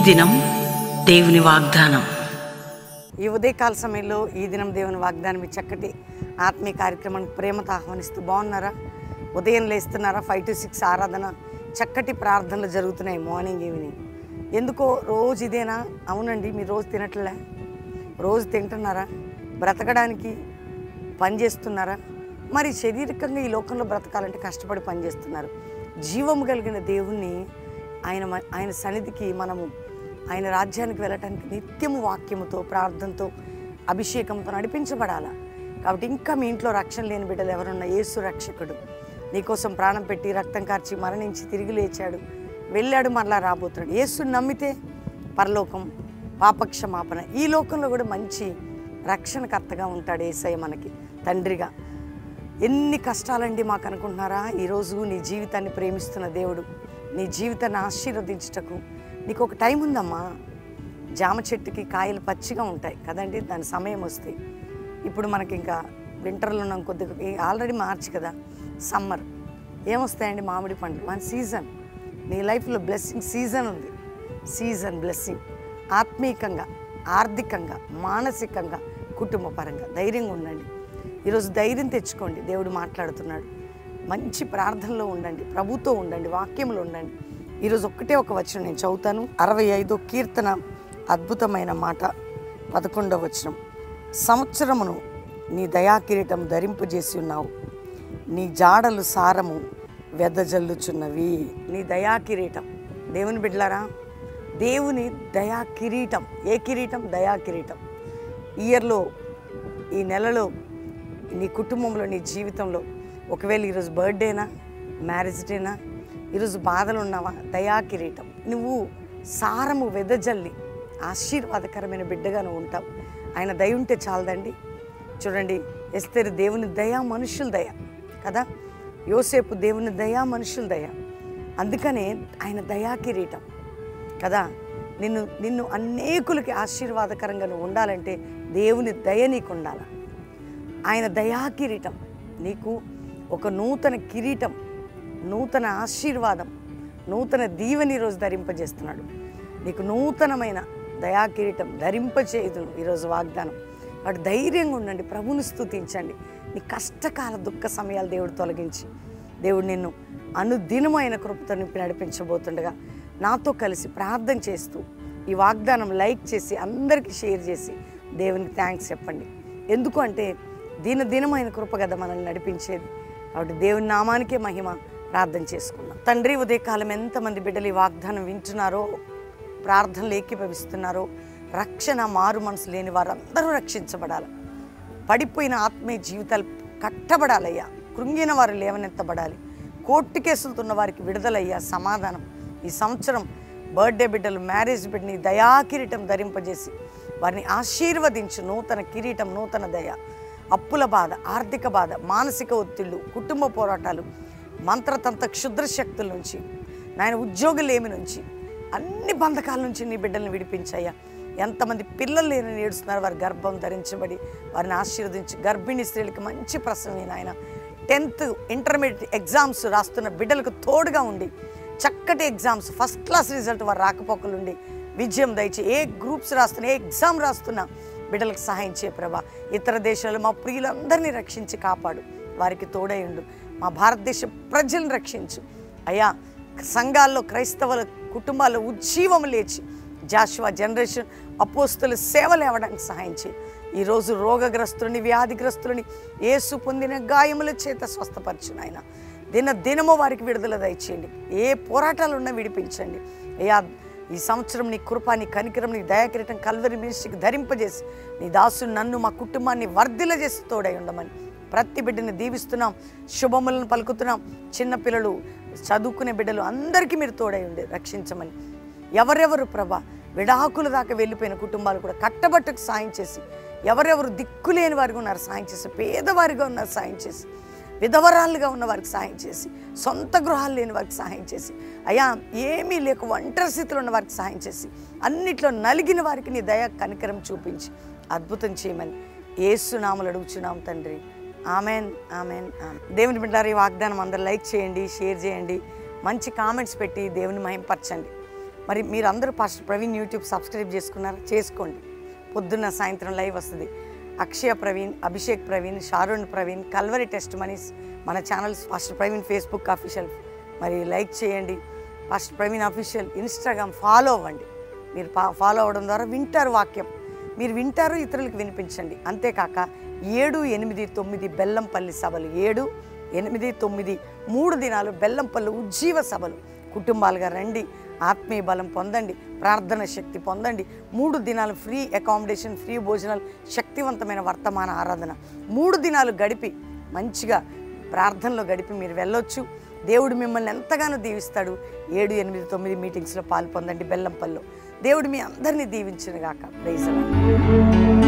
దినం దేవుని వాగ్దానం. ఈ ఉదయకాల సమయంలో ఈ దినం దేవుని వాగ్దానం, ఈ చక్కటి ఆత్మీయ కార్యక్రమానికి ప్రేమతో ఆహ్వానిస్తూ బాగున్నారా? ఉదయం లేస్తున్నారా? 5 to 6 ఆరాధన, చక్కటి ప్రార్థనలు జరుగుతున్నాయి మార్నింగ్ ఈవినింగ్. ఎందుకో రోజు ఇదేనా? అవునండి. మీరు రోజు తినట్లే? రోజు తింటున్నారా? బ్రతకడానికి పని చేస్తున్నారా? మరి శారీరకంగా ఈ లోకంలో బ్రతకాలంటే కష్టపడి పనిచేస్తున్నారు. జీవము కలిగిన దేవుణ్ణి ఆయన సన్నిధికి మనము ఆయన రాజ్యానికి వెళ్ళటానికి నిత్యము వాక్యముతో, ప్రార్థనతో, అభిషేకంతో నడిపించబడాలి. కాబట్టి ఇంకా మీ ఇంట్లో రక్షణ లేని బిడ్డలు ఎవరున్నా, యేసు రక్షకుడు నీకోసం ప్రాణం పెట్టి రక్తం కార్చి మరణించి తిరిగి లేచాడు, వెళ్ళాడు, మరలా రాబోతున్నాడు. యేసుని నమ్మితే పరలోకం, పాపక్షమాపణ. ఈ లోకంలో కూడా మంచి రక్షణకర్తగా ఉంటాడు యేసయ్య మనకి తండ్రిగా. ఎన్ని కష్టాలండి మాకు అనుకుంటున్నారా? ఈరోజు నీ జీవితాన్ని ప్రేమిస్తున్న దేవుడు నీ జీవితాన్ని ఆశీర్వదించుటకు నీకు ఒక టైం ఉందమ్మా. జామ చెట్టుకి కాయలు పచ్చిగా ఉంటాయి కదండి, దాని సమయం వస్తే. ఇప్పుడు మనకి ఇంకా వింటర్లో ఉన్నాం, కొద్దిగా ఆల్రెడీ మార్చి కదా, సమ్మర్. ఏమొస్తాయండి? మామిడి పండ్లు. మన సీజన్. నీ లైఫ్లో బ్లెస్సింగ్ సీజన్ ఉంది. Season blessing. ఆత్మీయంగా, ఆర్థికంగా, మానసికంగా, కుటుంబ పరంగా ధైర్యంగా ఉండండి. ఈరోజు ధైర్యం తెచ్చుకోండి. దేవుడు మాట్లాడుతున్నాడు. మంచి ప్రార్థనలో ఉండండి, ప్రభుతో ఉండండి, వాక్యంలో ఉండండి. ఈరోజు ఒక వచనం నేను చదువుతాను. 65వ కీర్తన అద్భుతమైన మాట, 11వ వచనం. సంవత్సరమును నీ దయాకిరీటం ధరింపజేసి ఉన్నావు, నీ జాడలు సారము వెదజల్లుచున్నవి. నీ దయాకిరీటం. దేవుని బిడ్డలారా, దేవుని దయాకిరీటం. ఏ కిరీటం? దయాకిరీటం. ఇయర్లో, ఈ నెలలో, నీ కుటుంబంలో, నీ జీవితంలో ఒకవేళ ఈరోజు బర్త్డేనా, మ్యారేజ్ డేనా, ఈరోజు బాధలు ఉన్నావా? దయాకిరీటం. నువ్వు సారము వెదజల్లి ఆశీర్వాదకరమైన బిడ్డగా నువ్వు ఉంటావు. ఆయన దయ ఉంటే చాలదండి. చూడండి, ఎస్తేరు దేవుని దయ, మనుషుల దయ కదా. యోసేపు దేవుని దయ, మనుషుల దయ. అందుకనే ఆయన దయాకిరీటం కదా. నిన్ను అనేకులకి ఆశీర్వాదకరంగా నువ్వు ఉండాలంటే దేవుని దయ నీకు ఉండాలి. ఆయన దయాకిరీటం నీకు ఒక నూతన కిరీటం, నూతన ఆశీర్వాదం, నూతన దీవెని ఈరోజు ధరింపజేస్తున్నాడు. నీకు నూతనమైన దయాకిరీటం ధరింపచేయుదును ఈరోజు వాగ్దానం. వాడు ధైర్యంగా ఉండండి, ప్రభువుని స్తుతించండి. నీ కష్టకాల దుఃఖ సమయాలు దేవుడు తొలగించి, దేవుడు నిన్ను అనుదినమైన కృపతో నింపి నడిపించబోతుండగా నాతో కలిసి ప్రార్థన చేస్తూ ఈ వాగ్దానం లైక్ చేసి అందరికీ షేర్ చేసి దేవునికి థ్యాంక్స్ చెప్పండి. ఎందుకు అంటే దినమైన కృప కదా మనల్ని నడిపించేది. కాబట్టి దేవుని నామానికే మహిమ. ప్రార్థన చేసుకున్నాం. తండ్రి, ఉదయకాలం ఎంతమంది బిడ్డలు ఈ వాగ్దానం వింటున్నారో, ప్రార్థనలు ఏకీభవిస్తున్నారో, రక్షణ, మారు మనసు లేని వారందరూ రక్షించబడాలి. పడిపోయిన ఆత్మీయ జీవితాలు కట్టబడాలయ్యా. కృంగిన వారు లేవనెత్తబడాలి. కోర్టు కేసులుతున్న వారికి విడుదలయ్యా, సమాధానం. ఈ సంవత్సరం బర్త్డే బిడ్డలు, మ్యారేజ్ బిడ్డని దయాకిరీటం ధరింపజేసి వారిని ఆశీర్వదించు. నూతన కిరీటం, నూతన దయ. అప్పుల బాధ, ఆర్థిక బాధ, మానసిక ఒత్తిళ్లు, కుటుంబ పోరాటాలు, మంత్రతంత్ర క్షుద్ర శక్తుల నుంచి, నాయన ఉద్యోగులేమి నుంచి, అన్ని బంధకాల నుంచి నీ బిడ్డల్ని విడిపించాయ్యా. ఎంతమంది పిల్లలు లేని ఏడుస్తున్నారు, వారి గర్భం ధరించబడి వారిని ఆశీర్వదించి, గర్భిణీ స్త్రీలకు మంచి ప్రసవం నాయన. 10th ఇంటర్మీడియట్ ఎగ్జామ్స్ రాస్తున్న బిడ్డలకు తోడుగా ఉండి, చక్కటి ఎగ్జామ్స్, ఫస్ట్ క్లాస్ రిజల్ట్ వారు రాకపోకలుండి విజయం దయచి, ఏ గ్రూప్స్ రాస్తున్నా, ఏ ఎగ్జామ్ రాస్తున్నా బిడ్డలకు సహాయం చేయ ప్రభా. ఇతర దేశాలు మా ప్రియులందరినీ రక్షించి కాపాడు, వారికి తోడై ఉండు. మా భారతదేశ ప్రజలను రక్షించు అయ్యా. సంఘాల్లో, క్రైస్తవుల కుటుంబాల్లో ఉజ్జీవం లేచి జాషువా జనరేషన్ అపోస్తుల సేవలు ఇవ్వడానికి సహాయం చేయి. ఈరోజు రోగగ్రస్తులని, వ్యాధిగ్రస్తులని యేసు పొందిన గాయముల చేత స్వస్థపరచు నాయన. దినము వారికి విడుదల దయచేయండి. ఏ పోరాటాలు ఉన్నా విడిపించండి అయ్యా. ఈ సంవత్సరం నీ కృప, నీ కనికరం, నీ దయాకిరీటం కల్వరి మినిస్ట్రీకి ధరింపజేసి నీ దాసుని, నన్ను, మా కుటుంబాన్ని వర్ధిల్ల చేసి తోడై ఉండమని ప్రతి బిడ్డని దీవిస్తున్నాం, శుభములను పలుకుతున్నాం. చిన్నపిల్లలు, చదువుకునే బిడ్డలు అందరికీ మీరు తోడై ఉండి రక్షించమని. ఎవరెవరు ప్రభా విడాకుల దాకా వెళ్ళిపోయిన కుటుంబాలు కూడా కట్టబట్టుకు సాయం చేసి, ఎవరెవరు దిక్కులేని వారిగా ఉన్నారు సాయం చేసి, పేదవారిగా ఉన్నారు సాయం చేసి, విధవరాలుగా ఉన్న వారికి సహాయం చేసి, సొంత గృహాలు లేని వారికి సహాయం చేసి, అయ్యా ఏమీ లేక ఒంటరి స్థితిలో ఉన్న వారికి సహాయం చేసి, అన్నిట్లో నలిగిన వారికి నీ దయ కనికరం చూపించి అద్భుతం చేయమని యేసు నామములో అడుగుచున్నాం తండ్రి. Amen, amen, amen. దేవుని బిడ్డలారా, ఈ వాగ్దానం అందరూ లైక్ చేయండి, షేర్ చేయండి, మంచి కామెంట్స్ పెట్టి దేవుని మహిమపరచండి. మరి మీరందరూ పాస్టర్ ప్రవీణ్ యూట్యూబ్ సబ్స్క్రైబ్ చేసుకున్నారా? చేసుకోండి. పొద్దున్న సాయంత్రం లైవ్ వస్తుంది. Akshaya Praveen, Abhishek Praveen, Sharon Praveen, Calvary testimonies మన channels. Pastor Praveen Facebook official మరి లైక్ చేయండి. Pastor Praveen official Instagram follow అవ్వండి. మీరు ఫాలో అవ్వడం ద్వారా వింటారు వాక్యం, మీరు వింటారు, ఇతరులకు వినిపించండి. అంతేకాక 7, 8, 9 బెల్లంపల్లి సభలు, 7, 8, 9 3 దినాలు బెల్లంపల్లి ఉజ్జీవ సభలు. కుటుంబాలుగా రండి, ఆత్మీయ బలం పొందండి, ప్రార్థన శక్తి పొందండి. 3 దినాలు ఫ్రీ అకామిడేషన్, ఫ్రీ భోజనాలు, శక్తివంతమైన వర్తమాన ఆరాధన. 3 దినాలు గడిపి మంచిగా ప్రార్థనలో గడిపి మీరు వెళ్ళొచ్చు. దేవుడు మిమ్మల్ని ఎంతగానో దీవిస్తాడు. 7, 8, 9 మీటింగ్స్లో పాలు పొందండి బెల్లంపల్లిలో. దేవుడు మీ అందరినీ దీవించును గాక. Praise the lord.